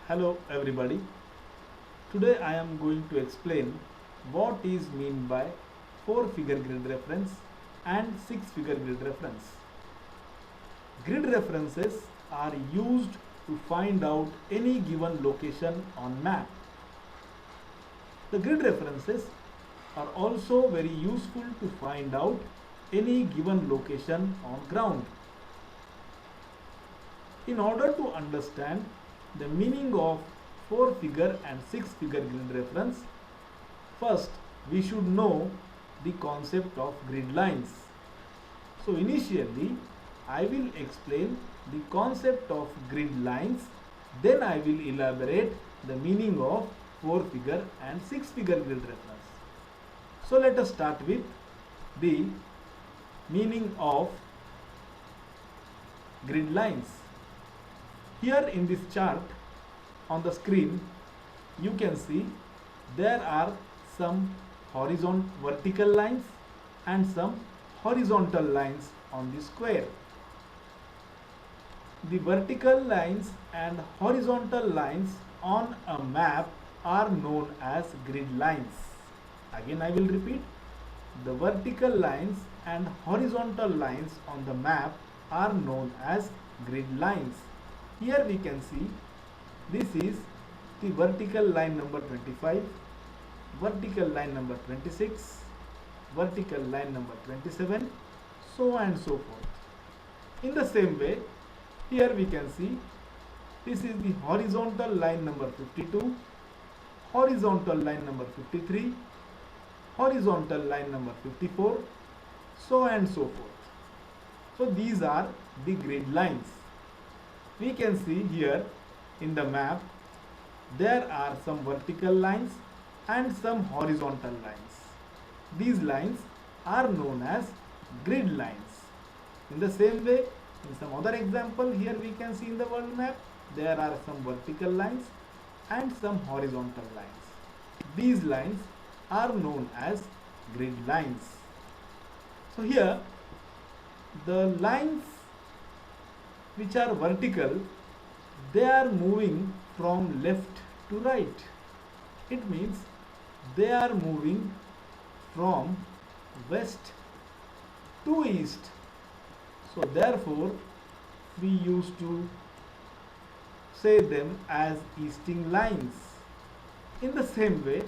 Hello everybody. Today I am going to explain what is mean by 4-figure grid reference and 6-figure grid reference. Grid references are used to find out any given location on map. The grid references are also very useful to find out any given location on ground. In order to understand the meaning of 4-figure and 6-figure grid reference, first we should know the concept of grid lines. So initially I will explain the concept of grid lines, then I will elaborate the meaning of 4-figure and 6-figure grid reference. So let us start with the meaning of grid lines. Here in this chart on the screen you can see there are some vertical lines and some horizontal lines on the square. The vertical lines and horizontal lines on a map are known as grid lines. Again I will repeat, the vertical lines and horizontal lines on the map are known as grid lines. Here we can see this is the vertical line number 25, vertical line number 26, vertical line number 27, so on and so forth. In the same way, here we can see this is the horizontal line number 52, horizontal line number 53, horizontal line number 54, so on and so forth. So these are the grid lines. We can see here in the map there are some vertical lines and some horizontal lines. These lines are known as grid lines. In the same way, in some other example, here we can see in the world map there are some vertical lines and some horizontal lines. These lines are known as grid lines. So here the lines which are vertical, they are moving from left to right. It means they are moving from west to east. So therefore we used to say them as easting lines. In the same way,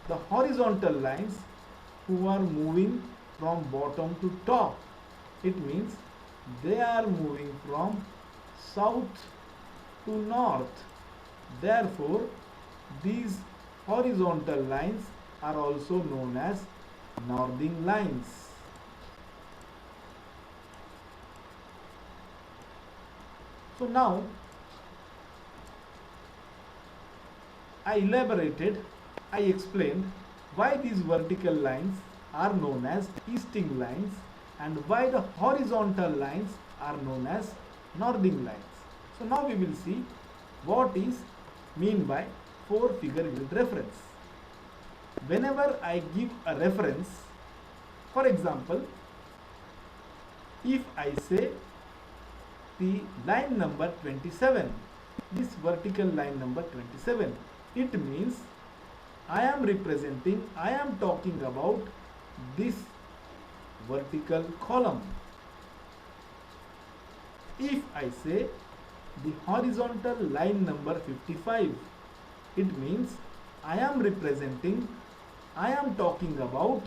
the horizontal lines who are moving from bottom to top, it means they are moving from south to north. Therefore, these horizontal lines are also known as northing lines. So now I explained why these vertical lines are known as easting lines and why the horizontal lines are known as northing lines. So now we will see what is mean by 4-figure grid reference. Whenever I give a reference, for example, if I say the line number 27, this vertical line number 27, it means I am talking about this vertical column. If I say the horizontal line number 55, it means I am talking about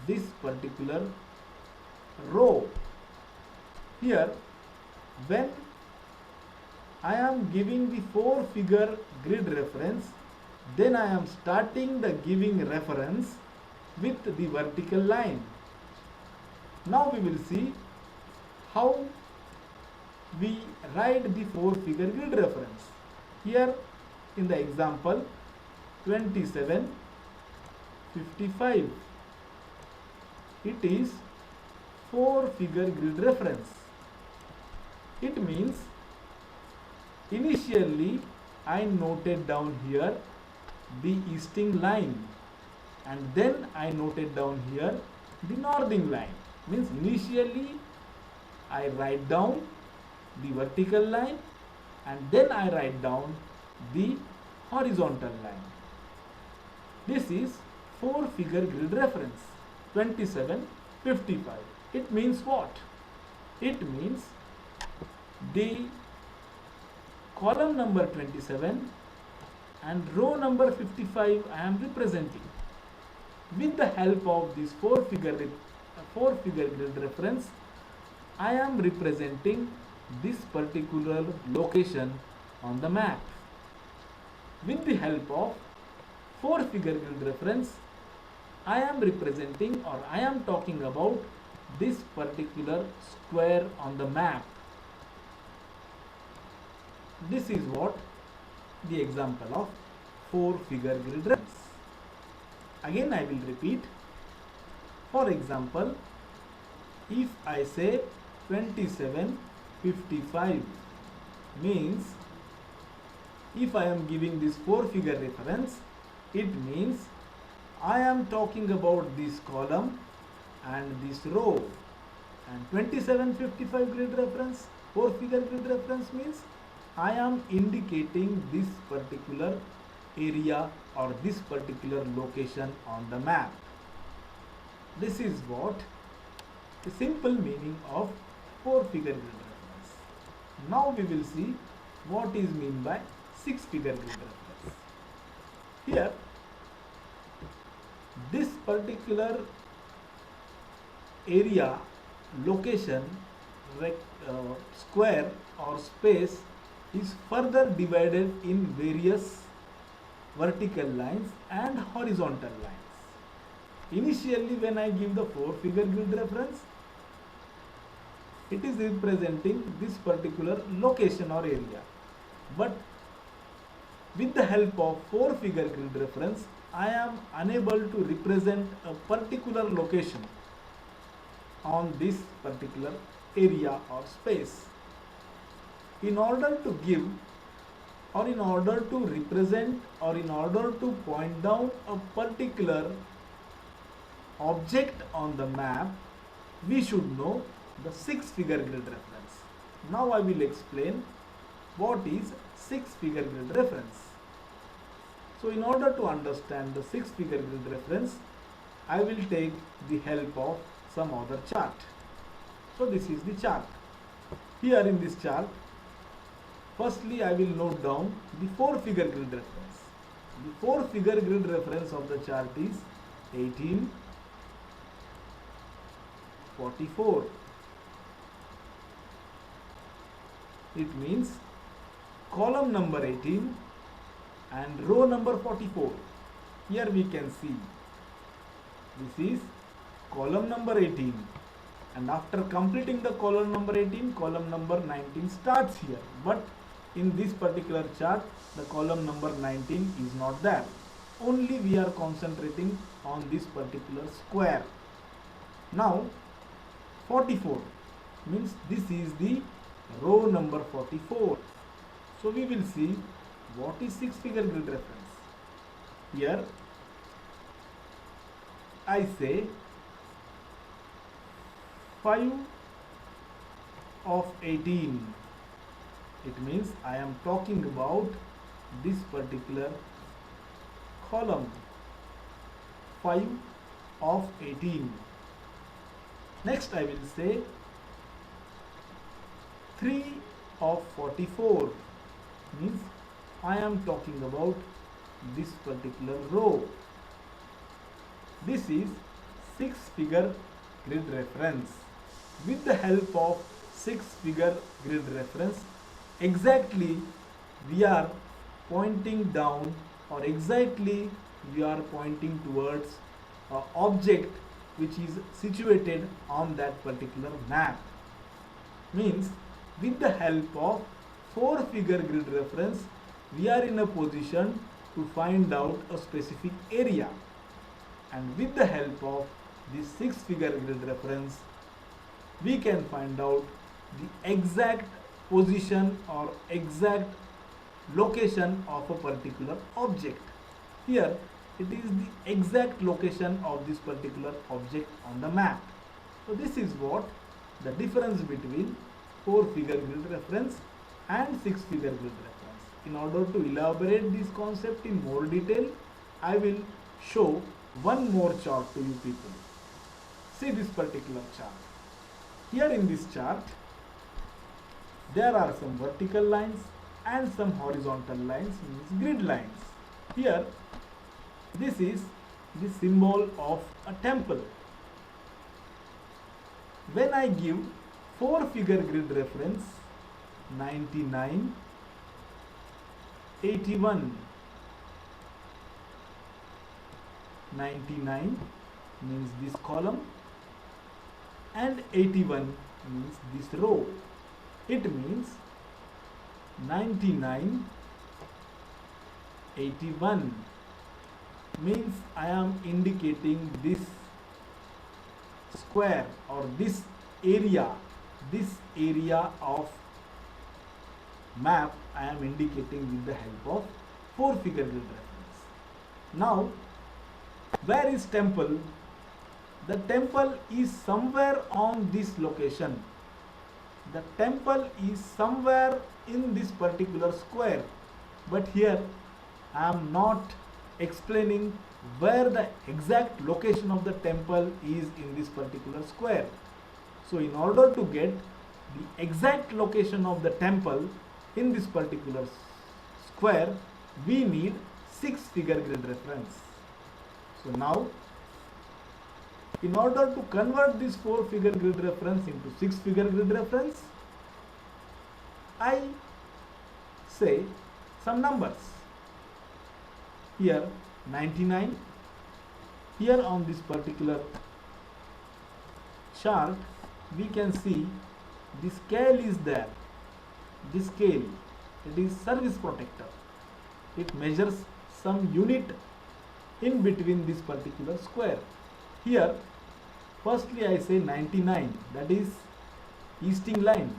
this particular row. Here, when I am giving the 4-figure grid reference, then I am starting the giving reference with the vertical line. Now we will see how we write the 4-figure grid reference. Here in the example 27, 55, it is 4-figure grid reference. It means initially I noted down here the easting line and then I noted down here the northing line. Means initially I write down the vertical line and then I write down the horizontal line. This is 4-figure grid reference 2755. It means what? It means the column number 27 and row number 55 I am representing. With the help of this 4-figure grid reference, I am representing this particular location on the map. With the help of 4-figure grid reference, I am representing, or I am talking about this particular square on the map. This is what the example of 4-figure grid reference. Again I will repeat. For example, if I say 2755 means, if I am giving this 4-figure reference, it means I am talking about this column and this row. And 2755 grid reference, 4-figure grid reference means I am indicating this particular area or this particular location on the map. This is what the simple meaning of 4-figure grid reference. Now we will see what is meant by 6-figure grid reference. Here, this particular area, location, square or space is further divided in various vertical lines and horizontal lines. Initially, when I give the 4-figure grid reference, it is representing this particular location or area. But with the help of 4-figure grid reference, I am unable to represent a particular location on this particular area or space. In order to give, or in order to represent, or in order to point down a particular object on the map, we should know the 6-figure grid reference. Now I will explain what is 6-figure grid reference. So in order to understand the 6-figure grid reference, I will take the help of some other chart. So this is the chart. Here in this chart, firstly I will note down the 4-figure grid reference. The 4-figure grid reference of the chart is 1844. It means column number 18 and row number 44. Here we can see this is column number 18, and after completing the column number 18, column number 19 starts here. But in this particular chart, the column number 19 is not there. Only we are concentrating on this particular square. Now 44 means this is the row number 44. So we will see what is 6-figure grid reference. Here I say 5 of 18. It means I am talking about this particular column, 5 of 18. Next I will say 3 of 44, means I am talking about this particular row. This is 6-figure grid reference. With the help of 6-figure grid reference, exactly we are pointing down, or exactly we are pointing towards an object which is situated on that particular map. Means with the help of 4-figure grid reference, we are in a position to find out a specific area, and with the help of this 6-figure grid reference, we can find out the exact position or exact location of a particular object. Here it is the exact location of this particular object on the map. So this is what the difference between 4-figure grid reference and 6-figure grid reference. in order to elaborate this concept in more detail, I will show one more chart to you people. See this particular chart. Here in this chart, there are some vertical lines and some horizontal lines, means grid lines. Here, this is the symbol of a temple. When I give 4-figure grid reference, 99, 81, 99 means this column, and 81 means this row. It means 99, 81 means I am indicating this square or this area of map I am indicating with the help of 4-figure grid reference. Now, where is temple? The temple is somewhere on this location. The temple is somewhere in this particular square, but here I am not explaining where the exact location of the temple is in this particular square. So in order to get the exact location of the temple in this particular square, we need 6-figure grid reference. So now, in order to convert this 4-figure grid reference into 6-figure grid reference, I say some numbers. Here 99. Here on this particular chart, we can see the scale is there. This scale, it is service protector. It measures some unit in between this particular square. Here, firstly I say 99, that is easting line.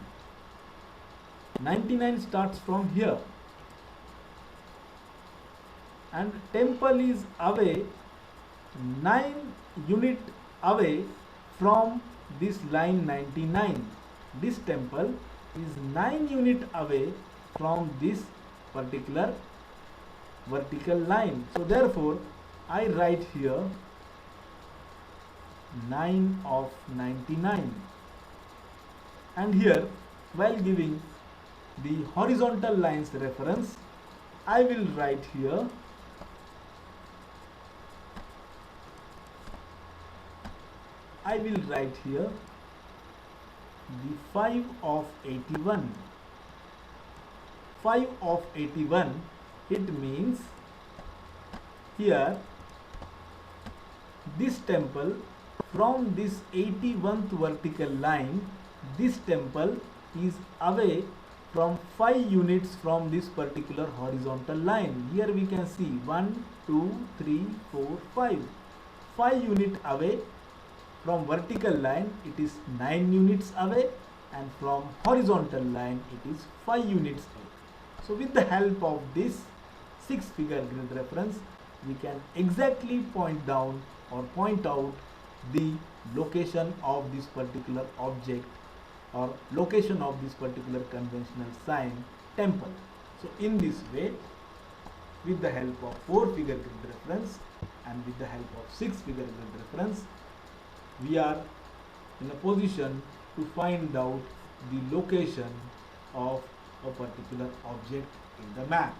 99 starts from here, and temple is away 9 unit away from this line 99. This temple is 9 unit away from this particular vertical line. So therefore, I write here 9 of 99, and here while giving the horizontal lines reference, I will write here the 5 of 81. 5 of 81, it means here this temple, from this 81th vertical line, this temple is away from 5 units from this particular horizontal line. Here we can see 1, 2, 3, 4, 5. 5 unit away from vertical line, it is 9 units away, and from horizontal line it is 5 units away. So with the help of this 6-figure grid reference, we can exactly point down or point out the location of this particular object or location of this particular conventional sign, temple. So in this way, with the help of 4-figure grid reference and with the help of 6-figure grid reference, we are in a position to find out the location of a particular object in the map.